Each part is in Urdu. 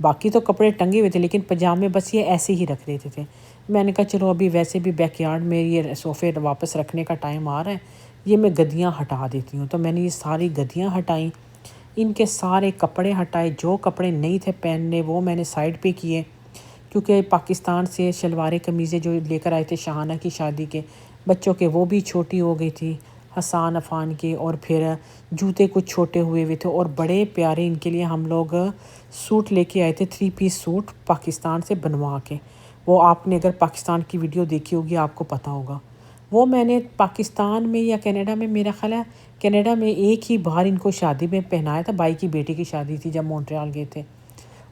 باقی تو کپڑے ٹنگے ہوئے تھے لیکن پجامے بس یہ ایسے ہی رکھ دیتے تھے۔ میں نے کہا چلو ابھی ویسے بھی بیک یارڈ میں یہ صوفے واپس رکھنے کا ٹائم آ رہا ہے، یہ میں گدیاں ہٹا دیتی ہوں۔ تو میں نے یہ ساری گدیاں ہٹائیں، ان کے سارے کپڑے ہٹائے، جو کپڑے نہیں تھے پہننے وہ میں نے سائڈ پہ کیے، کیونکہ پاکستان سے شلواریں قمیضیں جو لے کر آئے تھے شاہانہ کی شادی کے بچوں کے وہ بھی چھوٹی ہو گئی تھی، حسان عفان کے، اور پھر جوتے کچھ چھوٹے ہوئے ہوئے تھے، اور بڑے پیارے ان کے لیے ہم لوگ سوٹ لے کے آئے تھے، 3 پیس سوٹ پاکستان سے بنوا کے۔ وہ آپ نے اگر پاکستان کی ویڈیو دیکھی ہوگی آپ کو پتہ ہوگا۔ وہ میں نے پاکستان میں یا کینیڈا میں، میرا خیال ہے کینیڈا میں ایک ہی بار ان کو شادی میں پہنایا تھا، بھائی کی بیٹی کی شادی تھی جب مونٹریال گئے تھے،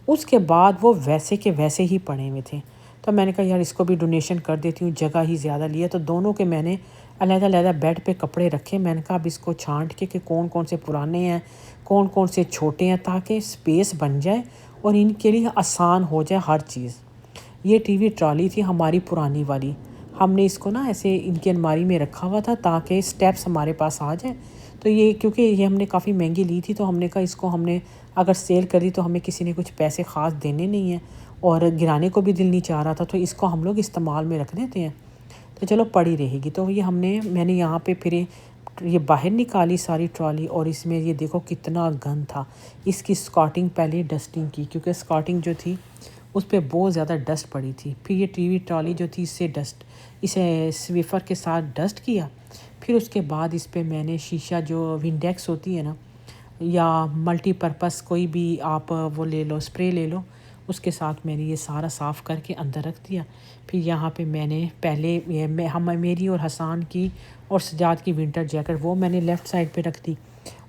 اس کے بعد وہ ویسے کے ویسے ہی پڑے ہوئے تھے۔ تو میں نے کہا یار اس کو بھی ڈونیشن کر دیتی ہوں، جگہ ہی زیادہ لیا، تو دونوں کے میں نے علیحدہ علیحدہ بیڈ پہ کپڑے رکھے۔ میں نے کہا اب اس کو چھانٹ کے کہ کون کون سے پرانے ہیں، کون کون سے چھوٹے ہیں، تاکہ سپیس بن جائے اور ان کے لیے آسان ہو جائے ہر چیز۔ یہ ٹی وی ٹرالی تھی ہماری پرانی والی، ہم نے اس کو نا ایسے ان کی الماری میں رکھا ہوا تھا تاکہ سٹیپس ہمارے پاس آ جائیں۔ تو یہ کیونکہ یہ ہم نے کافی مہنگی لی تھی، تو ہم نے کہا اس کو ہم نے اگر سیل کر دی تو ہمیں کسی نے کچھ پیسے خاص دینے نہیں ہیں، اور گرانے کو بھی دل نہیں چاہ رہا تھا، تو اس کو ہم لوگ استعمال میں رکھ دیتے ہیں، تو چلو پڑی رہے گی۔ تو یہ میں نے یہاں پہ پھر یہ باہر نکالی ساری ٹرالی، اور اس میں یہ دیکھو کتنا گند تھا۔ اس کی اسکاٹنگ پہلے ڈسٹنگ کی، کیونکہ اسکاٹنگ جو تھی اس پہ بہت زیادہ ڈسٹ پڑی تھی۔ پھر یہ ٹی وی ٹرالی جو تھی اسے سویفر کے ساتھ ڈسٹ کیا۔ پھر اس کے بعد اس پہ میں نے شیشہ جو ونڈیکس ہوتی ہے نا، یا ملٹی پرپس کوئی بھی آپ وہ لے لو، اسپرے لے لو، اس کے ساتھ میں نے یہ سارا صاف کر کے اندر رکھ دیا۔ پھر یہاں پہ میں نے پہلے میری اور حسان کی اور سجاد کی ونٹر جیکٹ وہ میں نے لیفٹ سائڈ پہ رکھ دی،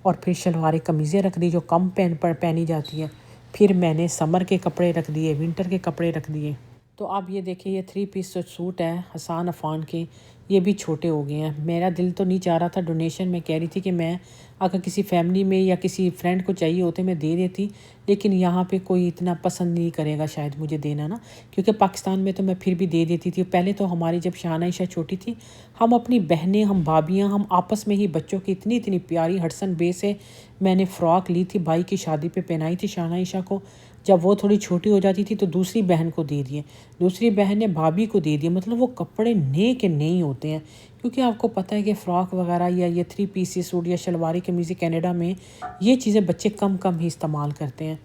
اور پھر شلواریں قمیضیں رکھ دی جو کم پہنی جاتی ہیں۔ پھر میں نے سمر کے کپڑے رکھ دیے، ونٹر کے کپڑے رکھ دیے۔ تو اب یہ دیکھیں یہ 3 پیس سوٹ ہے حسان عفان کے، یہ بھی چھوٹے ہو گئے ہیں۔ میرا دل تو نہیں چاہ رہا تھا ڈونیشن، میں کہہ رہی تھی کہ میں اگر کسی فیملی میں یا کسی فرینڈ کو چاہیے ہوتے میں دے دیتی، لیکن یہاں پہ کوئی اتنا پسند نہیں کرے گا شاید مجھے دینا نا، کیونکہ پاکستان میں تو میں پھر بھی دے دیتی تھی۔ پہلے تو ہماری جب شاہانہ عائشہ چھوٹی تھی، ہم اپنی بہنیں، ہم بھابیاں، ہم آپس میں ہی بچوں کی اتنی پیاری ہڈسن بے سے میں نے فراک لی تھی، بھائی کی شادی پہ پہنائی تھی شاہانہ عائشہ کو۔ جب وہ تھوڑی چھوٹی ہو جاتی تھی تو دوسری بہن کو دے دیے، دوسری بہن نے بھابھی کو دے دیے، مطلب وہ کپڑے نئے کے نہیں ہوتے ہیں، کیونکہ آپ کو پتہ ہے کہ فراک وغیرہ یا یہ 3 پیس سوٹ یا شلواری قمیضیں کینیڈا میں یہ چیزیں بچے کم ہی استعمال کرتے ہیں،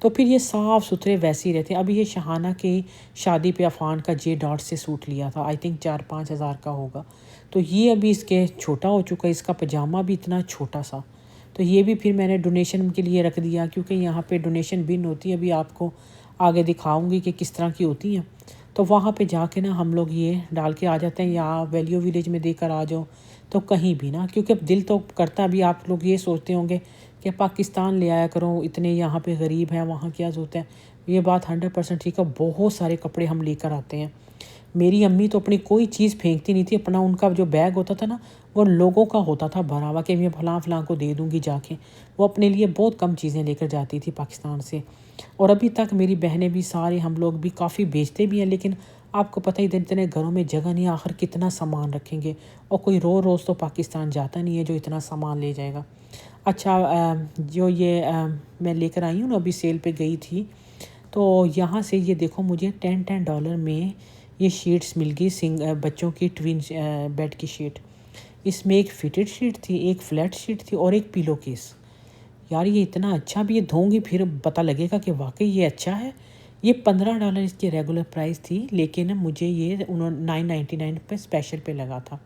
تو پھر یہ صاف ستھرے ویسے ہی رہتے ہیں۔ ابھی یہ شاہانہ کی شادی پہ عفان کا جے ڈاٹ سے سوٹ لیا تھا، آئی تھنک 4-5 ہزار کا ہوگا، تو یہ ابھی اس کے چھوٹا ہو چکا ہے، اس کا پجامہ بھی اتنا چھوٹا سا، تو یہ بھی پھر میں نے ڈونیشن کے لیے رکھ دیا، کیونکہ یہاں پہ ڈونیشن بن ہوتی ہے، ابھی آپ کو آگے دکھاؤں گی کہ کس طرح کی ہوتی ہیں، تو وہاں پہ جا کے نا ہم لوگ یہ ڈال کے آ جاتے ہیں، یا ویلیو ویلیج میں دے کر آ جاؤ تو کہیں بھی نا، کیونکہ دل تو کرتا بھی، آپ لوگ یہ سوچتے ہوں گے کہ پاکستان لے آیا کرو، اتنے یہاں پہ غریب ہیں، وہاں کیا ہوتا ہے، یہ بات 100% ٹھیک ہے، بہت سارے کپڑے ہم لے کر آتے ہیں۔ میری امی تو اپنی کوئی چیز پھینکتی نہیں تھی، اپنا ان کا جو بیگ ہوتا تھا نا وہ لوگوں کا ہوتا تھا بھرا ہوا، کہ میں فلاں کو دے دوں گی جا کے، وہ اپنے لیے بہت کم چیزیں لے کر جاتی تھی پاکستان سے، اور ابھی تک میری بہنیں بھی سارے ہم لوگ بھی کافی بیچتے بھی ہیں، لیکن آپ کو پتہ ہی اتنے گھروں میں جگہ نہیں، آخر کتنا سامان رکھیں گے، اور کوئی روز تو پاکستان جاتا نہیں ہے جو اتنا سامان لے جائے گا۔ اچھا جو یہ میں لے کر آئی ہوں نا، ابھی سیل پہ گئی تھی، تو یہاں سے یہ دیکھو مجھے $10 میں یہ شیٹس مل گئی، بچوں کی ٹوین بیڈ کی شیٹ، اس میں ایک فٹڈ شیٹ تھی، ایک فلیٹ شیٹ تھی، اور ایک پیلو کیس۔ یار یہ اتنا اچھا بھی، یہ دھوں گی پھر پتہ لگے گا کہ واقعی یہ اچھا ہے۔ یہ $15 اس کی ریگولر پرائس تھی، لیکن مجھے یہ $9.99 پہ اسپیشل پہ لگا تھا،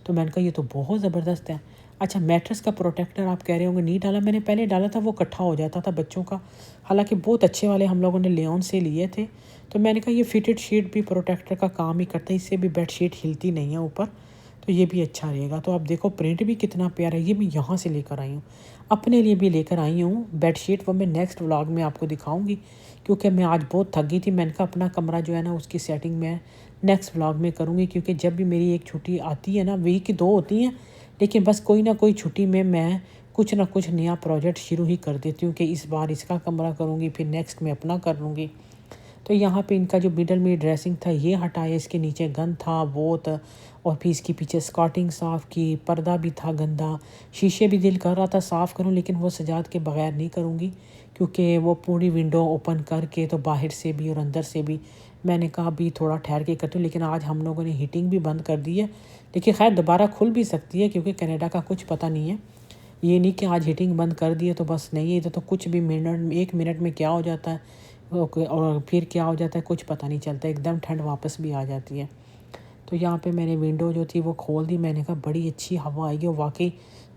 تو میں نے کہا یہ تو بہت زبردست ہے۔ اچھا میٹرس کا پروٹیکٹر آپ کہہ رہے ہوں گے نہیں ڈالا، میں نے پہلے ڈالا تھا، وہ کٹھا ہو جاتا تھا بچوں کا، حالانکہ بہت اچھے والے ہم لوگوں نے لیون سے لیے تھے، تو میں نے کہا یہ فٹڈ شیٹ بھی پروٹیکٹر کا کام ہی کرتا ہے، اس سے بھی بیڈ شیٹ ہلتی نہیں ہے اوپر، تو یہ بھی اچھا رہے گا۔ تو اب دیکھو پرنٹ بھی کتنا پیارا ہے، یہ بھی یہاں سے لے کر آئی ہوں، اپنے لیے بھی لے کر آئی ہوں بیڈ شیٹ، وہ میں نیکسٹ ولاگ میں آپ کو دکھاؤں گی، کیونکہ میں آج بہت تھک گئی تھی، میں نے کہا اپنا کمرہ جو ہے نا اس کی سیٹنگ میں نیکسٹ ولاگ میں کروں گی، کیونکہ جب بھی میری ایک چھٹی آتی ہے نا، ویک کی 2 ہوتی ہیں، لیکن بس کوئی نہ کوئی چھٹی میں کچھ نہ کچھ نیا پروجیکٹ شروع ہی کر دیتی ہوں، کہ اس بار اس کا کمرہ کروں گی، پھر نیکسٹ میں اپنا کر لوں گی۔ تو یہاں پہ ان کا جو مڈل میں ڈریسنگ تھا یہ ہٹایا، اس کے نیچے گند تھا بہت، اور پھر اس کے پیچھے اسکارٹنگ صاف کی، پردہ بھی تھا گندا، شیشے بھی دل کر رہا تھا صاف کروں، لیکن وہ سجاد کے بغیر نہیں کروں گی، کیونکہ وہ پوری ونڈو اوپن کر کے تو باہر سے بھی اور اندر سے بھی میں نے کہا ابھی تھوڑا ٹھہر کے کرتی ہوں، لیکن آج ہم لوگوں نے ہیٹنگ بھی بند کر دی ہے، لیکن خیر دوبارہ کھل بھی سکتی ہے کیونکہ کینیڈا کا کچھ پتہ نہیں ہے۔ یہ نہیں کہ آج ہیٹنگ بند کر دی ہے تو بس نہیں ہے، ادھر تو کچھ بھی ایک منٹ میں کیا ہو جاتا ہے اور پھر کیا ہو جاتا ہے کچھ پتہ نہیں چلتا، ایک دم ٹھنڈ واپس بھی آ جاتی ہے۔ تو یہاں پہ میں نے ونڈو جو تھی وہ کھول دی، میں نے کہا بڑی اچھی ہوا آئے گی، اور واقعی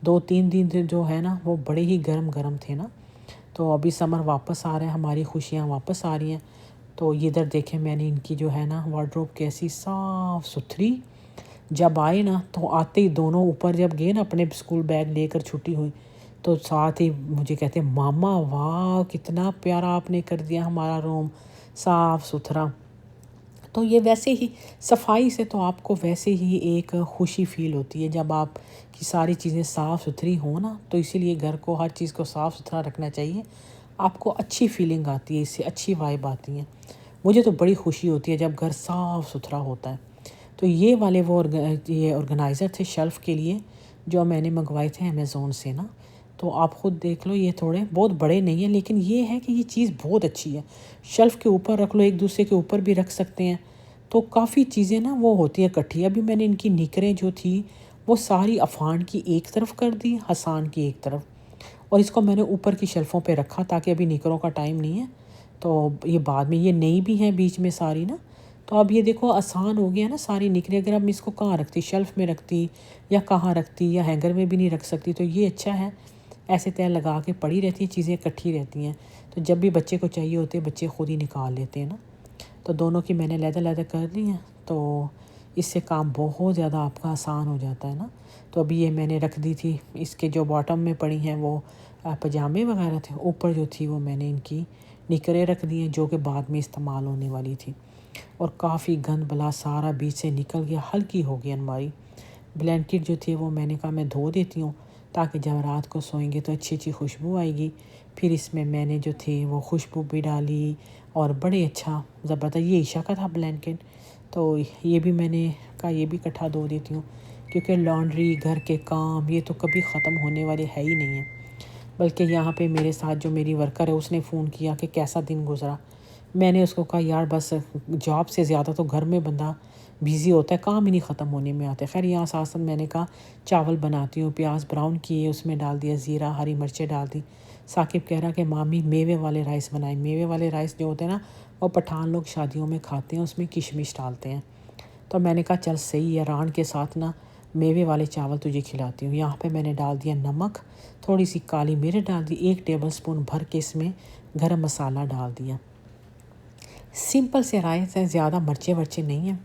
2-3 دن جو ہے نا وہ بڑے ہی گرم گرم تھے نا۔ تو ابھی سمر واپس آ رہا ہے، ہماری خوشیاں واپس آ رہی ہیں۔ تو یہ ادھر دیکھیں میں نے ان کی جو ہے نا وارڈروب کیسی صاف ستھری، جب آئے نا تو آتے ہی دونوں اوپر جب گئے نا اپنے اسکول بیگ لے کر چھٹی ہوئی تو ساتھ ہی مجھے کہتے ہیں ماما واہ کتنا پیارا آپ نے کر دیا ہمارا روم صاف ستھرا۔ تو یہ ویسے ہی صفائی سے تو آپ کو ویسے ہی ایک خوشی فیل ہوتی ہے جب آپ کی ساری چیزیں صاف ستھری ہوں نا، تو اسی لیے گھر کو ہر چیز کو صاف ستھرا رکھنا چاہیے، آپ کو اچھی فیلنگ آتی ہے، اس سے اچھی وائب آتی ہیں۔ مجھے تو بڑی خوشی ہوتی ہے جب گھر صاف ستھرا ہوتا ہے۔ تو یہ والے یہ آرگنائزر تھے شیلف کے لیے جو میں نے منگوائے تھے امیزون سے نا، تو آپ خود دیکھ لو، یہ تھوڑے بہت بڑے نہیں ہیں لیکن یہ ہے کہ یہ چیز بہت اچھی ہے، شیلف کے اوپر رکھ لو، ایک دوسرے کے اوپر بھی رکھ سکتے ہیں، تو کافی چیزیں نا وہ ہوتی ہیں کٹھی۔ ابھی میں نے ان کی نکریں جو تھی وہ ساری عفان کی ایک طرف کر دی، حسان کی ایک طرف، اور اس کو میں نے اوپر کی شیلفوں پہ رکھا تاکہ ابھی نکروں کا ٹائم نہیں ہے، تو یہ بعد میں یہ نئی بھی ہیں بیچ میں ساری نا، تو اب یہ دیکھو آسان ہو گیا نا ساری نکریں، اگر اب میں اس کو کہاں رکھتی، شیلف میں رکھتی یا کہاں رکھتی یا ہینگر میں بھی نہیں رکھ سکتی، تو یہ اچھا ہے ایسے تہ لگا کے پڑی رہتی ہیں چیزیں، اکٹھی رہتی ہیں، تو جب بھی بچے کو چاہیے ہوتے ہیں بچے خود ہی نکال لیتے ہیں نا۔ تو دونوں کی میں نے علیحدہ کر لی ہیں، تو اس سے کام بہت زیادہ آپ کا آسان ہو جاتا ہے نا۔ تو ابھی یہ میں نے رکھ دی تھی، اس کے جو باٹم میں پڑی ہیں وہ پجامے وغیرہ تھے، اوپر جو تھی وہ میں نے ان کی نکریں رکھ دی ہیں جو کہ بعد میں استعمال ہونے والی تھی، اور کافی گند بلا سارا بیچ سے نکل گیا، ہلکی ہو گئی الماری۔ بلینکٹ جو تھی وہ میں نے کہا میں دھو دیتی ہوں تاکہ جب رات کو سوئیں گے تو اچھی اچھی خوشبو آئے گی، پھر اس میں نے جو تھی وہ خوشبو بھی ڈالی، اور بڑے اچھا زبردست، یہ عشا کا تھا بلینکٹ، تو یہ بھی میں نے کہا یہ بھی اکٹھا دھو دیتی ہوں، کیونکہ لانڈری گھر کے کام یہ تو کبھی ختم ہونے والے ہے ہی نہیں ہیں۔ بلکہ یہاں پہ میرے ساتھ جو میری ورکر ہے اس نے فون کیا کہ کیسا دن گزرا، میں نے اس کو کہا یار بس جاب سے زیادہ تو گھر میں بندہ بیزی ہوتا ہے، کام ہی نہیں ختم ہونے میں آتے۔ خیر یہاں ساتھ ساتھ میں نے کہا چاول بناتی ہوں، پیاز براؤن کیے، اس میں ڈال دیا زیرہ، ہری مرچیں ڈال دی۔ ثاقب کہہ رہا کہ مامی میوے والے رائس بنائیں، میوے والے رائس جو ہوتے ہیں نا وہ پٹھان لوگ شادیوں میں کھاتے ہیں، اس میں کشمش ڈالتے ہیں، تو میں نے کہا چل صحیح ہے، ران کے ساتھ نا میوے والے چاول تجھے کھلاتی ہوں۔ یہاں پہ میں نے ڈال دیا نمک، تھوڑی سی کالی مرچ ڈال دی، 1 ٹیبل سپون بھر کے اس میں گرم مسالہ ڈال دیا۔ سمپل سے رائس ہے، زیادہ مرچیں ورچیں نہیں ہیں۔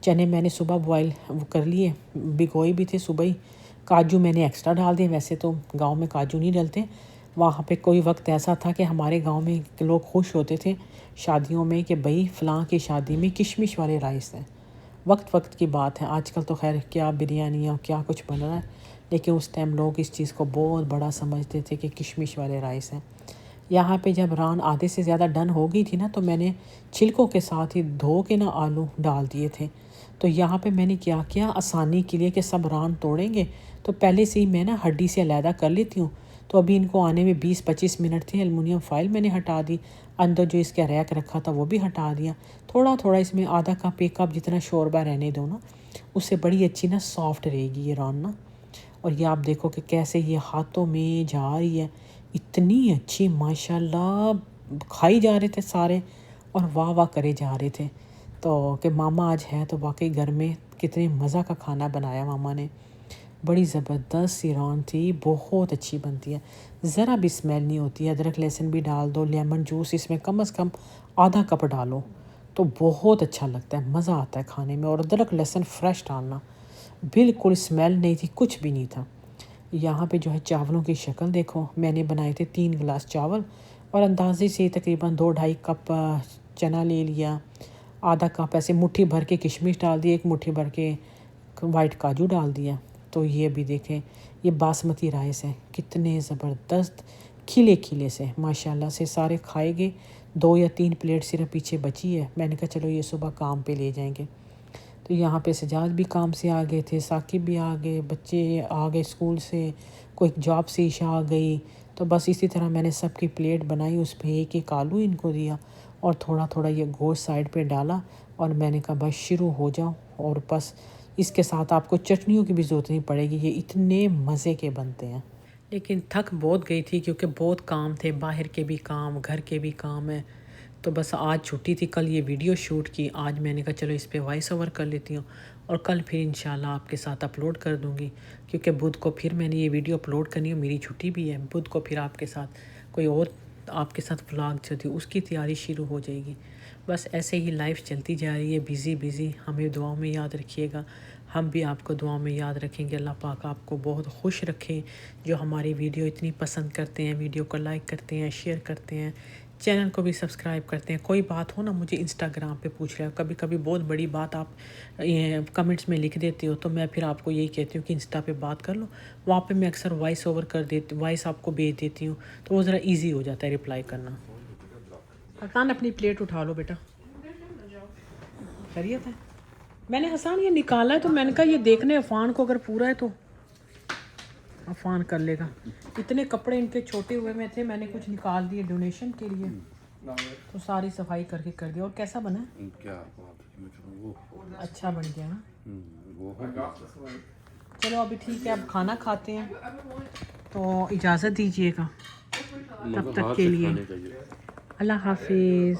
چنے میں نے صبح بوائل کر لیے، بھگوئے بھی تھے صبح ہی۔ کاجو میں نے ایکسٹرا ڈال دیے، ویسے تو گاؤں میں کاجو نہیں ڈلتے، وہاں پہ کوئی وقت ایسا تھا کہ ہمارے گاؤں میں لوگ خوش ہوتے تھے شادیوں میں کہ بھئی فلاں کی شادی میں کشمش والے رائس ہیں۔ وقت کی بات ہے، آج کل تو خیر کیا بریانی اور کیا کچھ بن رہا ہے، لیکن اس ٹائم لوگ اس چیز کو بہت بڑا سمجھتے تھے کہ کشمش والے رائس ہیں۔ یہاں پہ جب ران آدھے سے زیادہ ڈن ہو گئی تھی نا تو میں نے چھلکوں کے ساتھ ہی دھو کے نا آلو ڈال دیے تھے۔ تو یہاں پہ میں نے کیا آسانی کے لیے کہ سب ران توڑیں گے تو پہلے سے ہی میں نا ہڈی سے علیحدہ کر لیتی ہوں، تو ابھی ان کو آنے میں 20-25 منٹ تھے۔ ایلومینیم فائل میں نے ہٹا دی، اندر جو اس کا ریک رکھا تھا وہ بھی ہٹا دیا، تھوڑا اس میں آدھا کپ 1 کپ جتنا شوربہ رہنے دو نا، اس سے بڑی اچھی نا سافٹ رہے گی یہ ران نا۔ اور یہ آپ دیکھو کہ کیسے یہ ہاتھوں میں جا رہی ہے، اتنی اچھی ماشاءاللہ، کھائی جا رہے تھے سارے اور واہ واہ کرے جا رہے تھے، تو کہ ماما آج ہے تو واقعی گھر میں کتنے مزہ کا کھانا بنایا ماما نے۔ بڑی زبردست سی ران تھی، بہت اچھی بنتی ہے، ذرا بھی اسمیل نہیں ہوتی ہے، ادرک لہسن بھی ڈال دو، لیمن جوس اس میں کم از کم آدھا کپ ڈالو تو بہت اچھا لگتا ہے، مزہ آتا ہے کھانے میں، اور ادرک لہسن فریش ڈالنا، بالکل اسمیل نہیں تھی، کچھ بھی نہیں تھا۔ یہاں پہ جو ہے چاولوں کی شکل دیکھو، میں نے بنائے تھے 3 گلاس چاول، اور اندازے سے تقریباً 2-2.5 کپ چنا لے لیا، آدھا کپ ایسے مٹھی بھر کے کشمش ڈال دی، 1 مٹھی بھر کے وائٹ کاجو ڈال دیا۔ تو یہ بھی دیکھیں یہ باسمتی رائس ہے، کتنے زبردست کھلے سے ماشاءاللہ سے سارے کھائے گئے، 2 یا 3 پلیٹ صرف پیچھے بچی ہے، میں نے کہا چلو یہ صبح کام پہ لے جائیں گے۔ تو یہاں پہ سجاد بھی کام سے آ گئے تھے، ثاقب بھی آ گئے، بچے آ گئے اسکول سے، کوئی جاب سے عشاء آ گئی، تو بس اسی طرح میں نے سب کی پلیٹ بنائی، اس پہ ایک ایک آلو ان کو دیا اور تھوڑا تھوڑا یہ گوشت سائڈ پہ ڈالا، اور میں نے کہا بس شروع ہو جاؤ. اور بس اس کے ساتھ آپ کو چٹنیوں کی بھی ضرورت نہیں پڑے گی، یہ اتنے مزے کے بنتے ہیں. لیکن تھک بہت گئی تھی کیونکہ بہت کام تھے، باہر کے بھی کام، گھر کے بھی کام ہے. تو بس آج چھٹی تھی، کل یہ ویڈیو شوٹ کی، آج میں نے کہا چلو اس پہ وائس اوور کر لیتی ہوں اور کل پھر انشاءاللہ آپ کے ساتھ اپلوڈ کر دوں گی، کیونکہ بدھ کو پھر میں نے یہ ویڈیو اپلوڈ کرنی ہے، میری چھٹی بھی ہے. بدھ کو پھر آپ کے ساتھ کوئی اور آپ کے ساتھ ولاگ جو تھی اس کی تیاری شروع ہو جائے گی. بس ایسے ہی لائف چلتی جا رہی ہے، بیزی. ہمیں دعاؤں میں یاد رکھیے گا، ہم بھی آپ کو دعاؤں میں یاد رکھیں گے. اللہ پاک آپ کو بہت خوش رکھے، جو ہماری ویڈیو اتنی پسند کرتے ہیں، ویڈیو کو لائک کرتے ہیں، شیئر کرتے ہیں، چینل کو بھی سبسکرائب کرتے ہیں. کوئی بات ہو نا مجھے انسٹاگرام پہ پوچھ رہے ہو، کبھی کبھی بہت بڑی بات آپ کمنٹس میں لکھ دیتے ہو، تو میں پھر آپ کو یہی کہتی ہوں کہ انسٹا پہ بات کر لو. وہاں پہ میں اکثر وائس اوور کر دیتی، وائس آپ کو بھیج دیتی ہوں، تو وہ ذرا ایزی ہو جاتا ہے رپلائی کرنا. حسان اپنی پلیٹ اٹھا لو بیٹا. خیریت ہے؟ میں نے حسان یہ نکالا ہے تو میں نے کہا یہ دیکھنے عفان کو اگر پورا ہے تو عفان کر لے گا. اتنے کپڑے ان کے چھوٹے ہوئے میں تھے، میں نے کچھ نکال دیے ڈونیشن کے لیے، تو ساری صفائی کر کے کر دیا. اور کیسا بنا؟ اچھا بن گیا نا. چلو ابھی ٹھیک ہے، اب کھانا کھاتے ہیں، تو اجازت دیجیے گا تب تک کے لیے. اللہ حافظ.